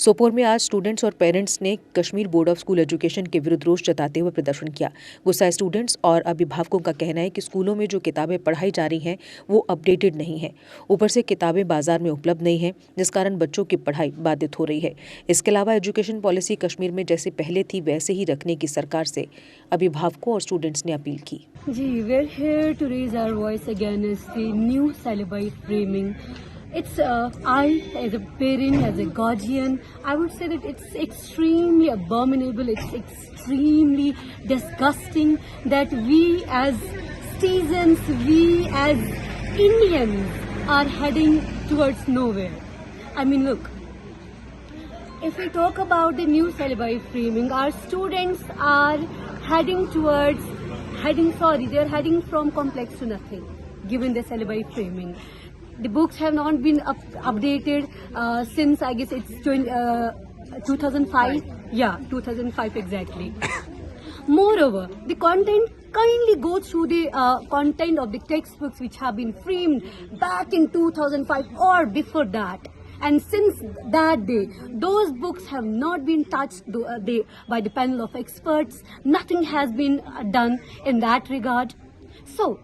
सोपोर में आज स्टूडेंट्स और पेरेंट्स ने Kashmir board of school education के विरुद्ध रोष जताते हुए प्रदर्शन किया। गुस्साए स्टूडेंट्स और अभिभावकों का कहना है कि स्कूलों में जो किताबें पढ़ाई जा रही हैं वो अपडेटेड नहीं है। ऊपर से किताबें बाजार में उपलब्ध नहीं हैं, जिस कारण बच्चों की पढ़ाई बाधित हो रही है। इसके अलावा एजुकेशन पॉलिसी कश्मीर में जैसे पहले थी वैसे ही रखने की सरकार से अभिभावकों और स्टूडेंट्स ने अपील की। जी, we're here to raise our voice against the new syllabi framing. It's I, as a parent, as a guardian, I would say that it's extremely abominable. It's extremely disgusting that we as citizens, we as Indians are heading towards nowhere. I mean, look, if we talk about the new syllabi framing, our students are heading they're heading from complex to nothing, given the syllabi framing. The books have not been updated since, I guess, it's 2005. Yeah, 2005 exactly. Moreover, the content, kindly go through the content of the textbooks which have been framed back in 2005 or before that. And since that day, those books have not been touched by the panel of experts. Nothing has been done in that regard. So,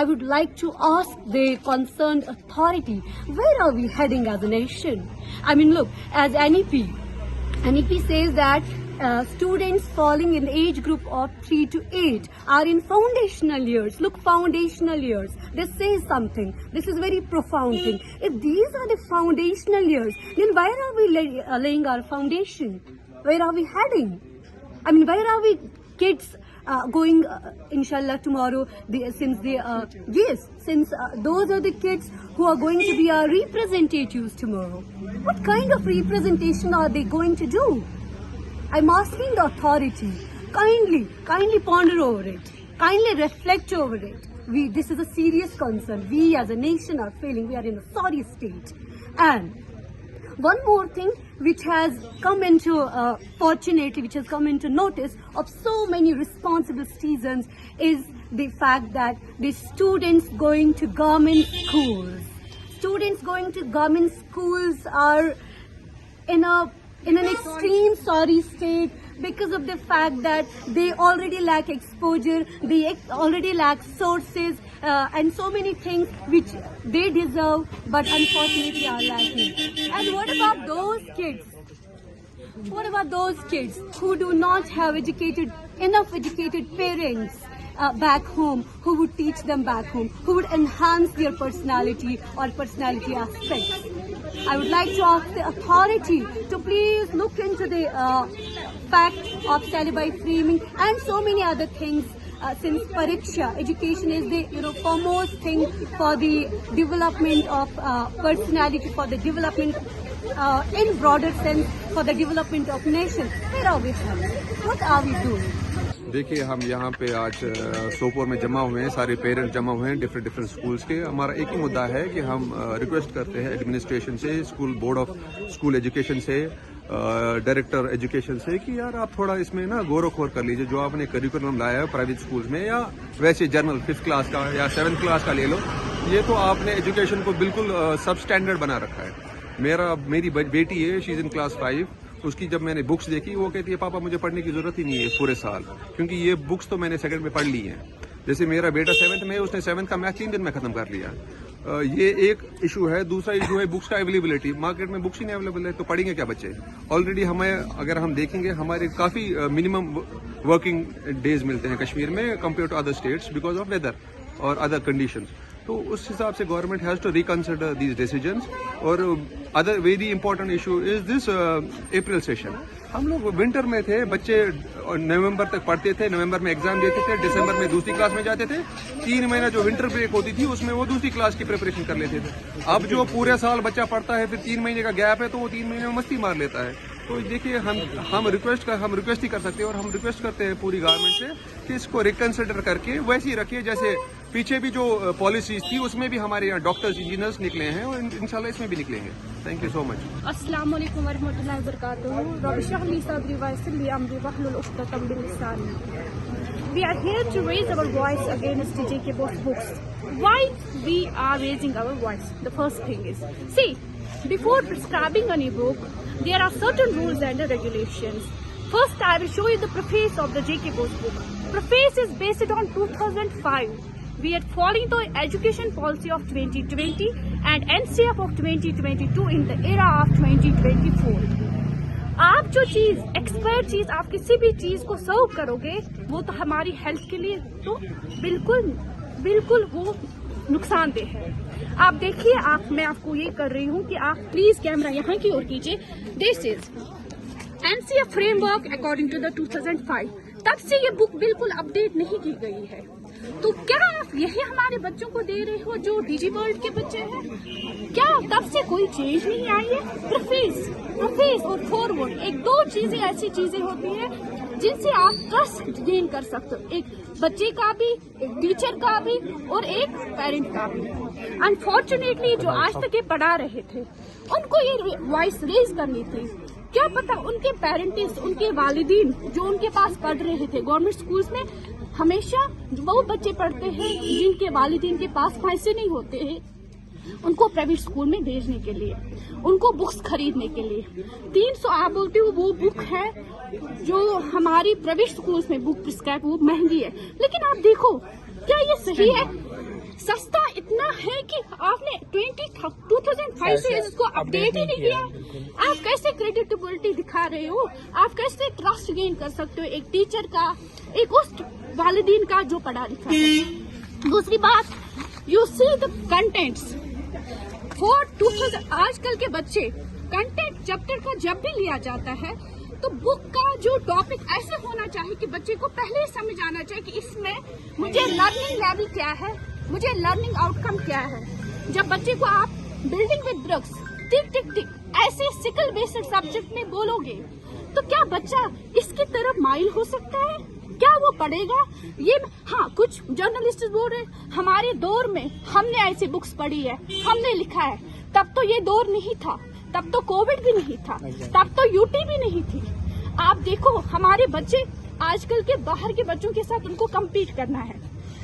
I would like to ask the concerned authority, where are we heading as a nation? I mean, look, as NEP says that students falling in the age group of 3 to 8 are in foundational years. Look, foundational years. This says something. This is very profound thing. If these are the foundational years, then where are we laying our foundation? Where are we heading? I mean, where are we kids going, inshallah, tomorrow, since those are the kids who are going to be our representatives tomorrow. What kind of representation are they going to do? I'm asking the authority, kindly ponder over it, kindly reflect over it. This is a serious concern. We as a nation are failing. We are in a sorry state. And one more thing which has come into, fortunately, which has come into notice of so many responsible citizens is the fact that the students going to government schools. Students going to government schools are in an extreme sorry state because of the fact that they already lack exposure, they already lack sources, and so many things which they deserve but unfortunately are lacking. And what about those kids? What about those kids who do not have enough educated parents back home, who would teach them back home, who would enhance their personality or personality aspects? I would like to ask the authority to please look into the fact of syllabi framing and so many other things. Since pariksha, education is the foremost thing for the development of personality, for the development in broader sense, for the development of nation. Where are we from? What are we doing? देखिए, हम यहाँ पे आज सोपोर में जमा हुए हैं, सारे पेरेंट्स जमा हुए हैं डिफरेंट स्कूल्स के। हमारा एक ही मुद्दा है कि हम रिक्वेस्ट करते हैं एडमिनिस्ट्रेशन से, school board of school education से, डायरेक्टर एजुकेशन से कि यार आप थोड़ा इसमें ना गौर खोर कर लीजिए। जो आपने करिकुलम लाया है प्राइवेट स्कूल्स में या वैसे जनरल 5th क्लास का या 7th क्लास का ले लो, ये तो आपने एजुकेशन को बिल्कुल सब स्टैंडर्ड बना रखा है। मेरी बेटी है, शी इज इन क्लास 5। उसकी जब मैंने बुक्स देखी, वो कहती है पापा मुझे पढ़ने की जरूरत ही नहीं है पूरे साल, क्योंकि ये बुक्स तो मैंने 2nd में पढ़ ली हैं। जैसे मेरा बेटा 7th में, उसने 7th का मैथ 3 दिन में खत्म कर लिया। ये एक इशू है। दूसरा इशू है बुक्स का अवेलेबिलिटी। मार्केट में बुक्स ही नहीं अवेलेबल है तो पढ़ेंगे क्या बच्चे? ऑलरेडी अगर हम देखेंगे, हमारे काफी मिनिमम वर्किंग डेज मिलते हैं कश्मीर में compare to other states because of weather और अदर कंडीशंस। तो उस हिसाब से government has to reconsider these decisions. और other very important issue is this April session. हम लोग विंटर में थे, बच्चे नवंबर तक पढ़ते थे, नवंबर में एग्जाम देते थे, दिसंबर में दूसरी क्लास में जाते थे। 3 महीना जो विंटर ब्रेक होती थी उसमें वो दूसरी क्लास की प्रिपरेशन कर लेते थे। अब जो पूरे साल बच्चा पढ़ता है, फिर 3 महीने का गैप है, तो वो 3 महीने में मस्ती मार लेता है। तो देखिए, हम रिक्वेस्ट ही कर सकते हैं, और हम रिक्वेस्ट करते हैं पूरी गवर्नमेंट से कि इसको रिकंसिडर करके वैसे ही रखिए जैसे पीछे भी जो पॉलिसीज थी उसमें भी हमारे यहाँ डॉक्टर्स, इंजीनियर्स निकले हैं और इंशाल्लाह इसमें भी निकलेंगे। Thank you so much. अस्सलाम वालेकुम वरहमतुल्लाहि वबरकातुहू। रब्बि इश्रह ली सदरी वयस्सिर ली अमरी वहलुल उक़दतम मिन लिसानी। We are here to raise our voice against JK Bose books. Why we are raising our voice? The first thing is, see, before prescribing any book, there are certain rules and regulations. First, I will show you the preface of the J.K. Bose book. Preface is based on 2005. We are following the education policy of 2020 and NCF of 2022 in the era of 2024. आप जो चीज expert चीज आप किसी भी चीज को सर्व करोगे वो तो हमारी हेल्थ के लिए तो बिल्कुल वो नुकसानदेह है। आप देखिए, मैं आपको ये कर रही हूँ कि आप प्लीज कैमरा यहाँ की ओर कीजिए। This is NCF framework according to the 2005। तब से ये बुक बिल्कुल अपडेट नहीं की गई है। तो क्या आप यही हमारे बच्चों को दे रहे हो जो डिजी वर्ल्ड के बच्चे हैं? क्या तब से कोई चेंज नहीं आई है? प्रीफेस और फॉरवर्ड एक दो चीजें ऐसी चीजें होती हैं जिनसे आप ट्रस्ट गेन कर सकते हो, एक बच्चे का भी, एक टीचर का भी और एक पेरेंट का भी। अनफॉर्चुनेटली जो आज तक ये पढ़ा रहे थे उनको ये वॉइस रेज करनी थी। क्या पता उनके पेरेंट्स, उनके वालिदीन जो उनके पास पढ़ रहे थे गवर्नमेंट स्कूल्स में, हमेशा वो बच्चे पढ़ते हैं जिनके वालिदीन के पास पैसे नहीं होते हैं उनको प्राइवेट स्कूल में भेजने के लिए, उनको बुक्स खरीदने के लिए। 300 आप बोलते हो वो बुक है जो हमारी प्राइवेट स्कूल्स में बुक प्रिस्क्राइब वो महंगी है, लेकिन आप देखो क्या ये सही है? सस्ता इतना है कि आपने 2005 से इसको अपडेट ही नहीं किया। आप कैसे क्रेडिटेबिलिटी दिखा रहे हो? आप कैसे ट्रस्ट गेन कर सकते हो एक टीचर का, एक उस वालिदीन का जो पढ़ा लिखा है? दूसरी बात, you see the contents for 2000। आजकल के बच्चे कंटेंट चैप्टर का जब भी लिया जाता है तो बुक का जो टॉपिक ऐसे होना चाहिए कि बच्चे को पहले ही समझ आना चाहिए कि इसमें मुझे लर्निंग लेवल क्या है, मुझे लर्निंग आउटकम क्या है। जब बच्चे को आप बिल्डिंग विद ब्रिक्स, टिक टिक टिक ऐसे सिकल बेस्ड सब्जेक्ट में बोलोगे तो क्या बच्चा इसकी तरफ माइल हो सकता है? क्या वो पढ़ेगा? ये हाँ, कुछ जर्नलिस्ट बोल रहे हमारे दौर में हमने ऐसी बुक्स पढ़ी है, हमने लिखा है। तब तो ये दौर नहीं था, तब तो कोविड भी नहीं था, तब तो यूटी भी नहीं थी। आप देखो हमारे बच्चे आजकल के बाहर के बच्चों के साथ उनको कम्पीट करना है।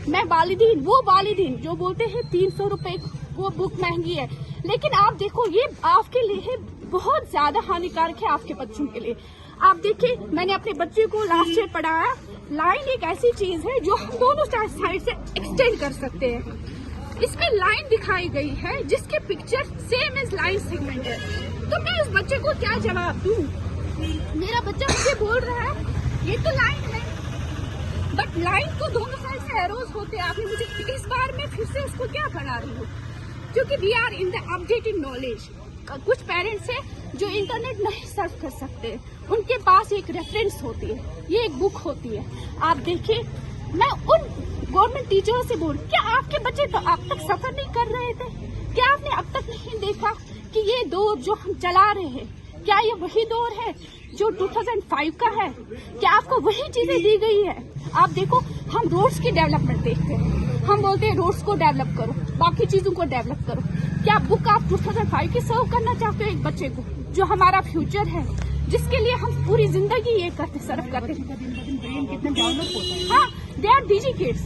मैं वो वालिदीन जो बोलते हैं 300 रुपए वो बुक महंगी है, लेकिन आप देखो ये आपके लिए बहुत ज्यादा हानिकारक है आपके बच्चों के लिए। आप देखिए, मैंने अपने बच्चे को लास्ट ईयर पढ़ाया। लाइन एक ऐसी चीज है जो हम दोनों साइड से एक्सटेंड कर सकते हैं। इसमें लाइन दिखाई गई है जिसके picture same as line segment है। तो मैं इस बच्चे को क्या जवाब दूं? मेरा बच्चा मुझे बोल रहा है ये तो लाइन है, बट लाइन को दोनों साइड से एरोज होते हैं। आपने मुझे इस बार में फिर से उसको क्या पढ़ा रही हूँ? क्योंकि we are in the updated knowledge. कुछ पेरेंट्स हैं जो इंटरनेट नहीं सर्च कर सकते, उनके पास एक रेफरेंस होती है, ये एक बुक होती है। आप देखिए, मैं उन गवर्नमेंट टीचरों से बोल, क्या आपके बच्चे तो अब तक सफर नहीं कर रहे थे? क्या आपने अब तक नहीं देखा कि ये दौर जो हम चला रहे हैं, क्या ये वही दौर है जो 2005 का है? क्या आपको वही चीजें दी गई है? आप देखो, हम रोड्स की डेवलपमेंट देखते हैं, हम बोलते हैं रोड्स को डेवलप करो, बाकी चीजों को डेवलप करो। क्या बुक आप 2005 की सर्व करना चाहते हो एक बच्चे को जो हमारा फ्यूचर है, जिसके लिए हम पूरी जिंदगी ये करते सर्व करते हैं? हाँ, they are digi kids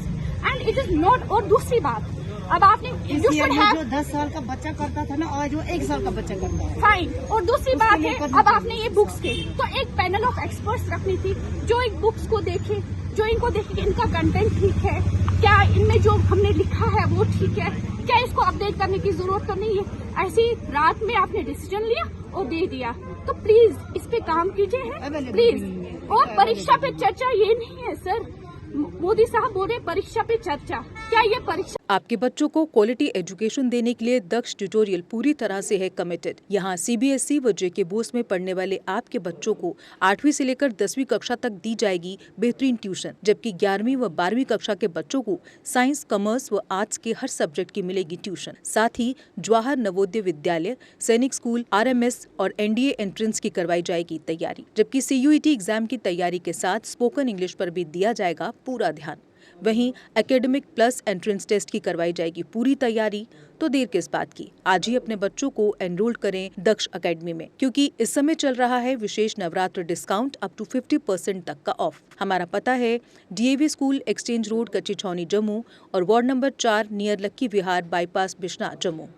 and it is not. और दूसरी बात, अब आपने जो 10 साल का बच्चा करता था ना, और जो 1 साल का बच्चा करता है, फाइन। और दूसरी बात है, अब आपने ये बुक्स के तो एक पैनल ऑफ एक्सपर्ट्स रखनी थी जो एक बुक्स को देखे, जो इनको देखे कि इनका कंटेंट ठीक है, क्या इनमें जो हमने लिखा है वो ठीक है, क्या इसको अपडेट करने की जरूरत तो नहीं है। ऐसी रात में आपने डिसीजन लिया और दे दिया, तो प्लीज इस पे काम कीजिए प्लीज। और परीक्षा पे चर्चा ये नहीं है सर, मोदी साहब बोले परीक्षा पे चर्चा, क्या ये परीक्षा? आपके बच्चों को क्वालिटी एजुकेशन देने के लिए दक्ष ट्यूटोरियल पूरी तरह से है कमिटेड। यहाँ CBSE व JK बोस में पढ़ने वाले आपके बच्चों को 8वीं से लेकर 10वीं कक्षा तक दी जाएगी बेहतरीन ट्यूशन, जबकि 11वीं व 12वीं कक्षा के बच्चों को साइंस, कॉमर्स व आर्ट्स के हर सब्जेक्ट की मिलेगी ट्यूशन। साथ ही जवाहर नवोदय विद्यालय, सैनिक स्कूल, RMS और NDA एंट्रेंस की करवाई जाएगी तैयारी, जबकि CUET एग्जाम की तैयारी के साथ स्पोकन इंग्लिश पर भी दिया जाएगा पूरा ध्यान। वहीं एकेडमिक प्लस एंट्रेंस टेस्ट की करवाई जाएगी पूरी तैयारी। तो देर किस बात की, आज ही अपने बच्चों को एनरोल करें दक्ष एकेडमी में, क्योंकि इस समय चल रहा है विशेष नवरात्र डिस्काउंट अप टू 50% तक का ऑफ। हमारा पता है DAV स्कूल, एक्सचेंज रोड, कच्ची छावनी, जम्मू और वार्ड नंबर 4 नियर लक्की विहार बाईपास, बिश्ना, जम्मू।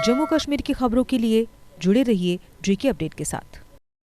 जम्मू कश्मीर की खबरों के लिए जुड़े रहिए जेके अपडेट के साथ।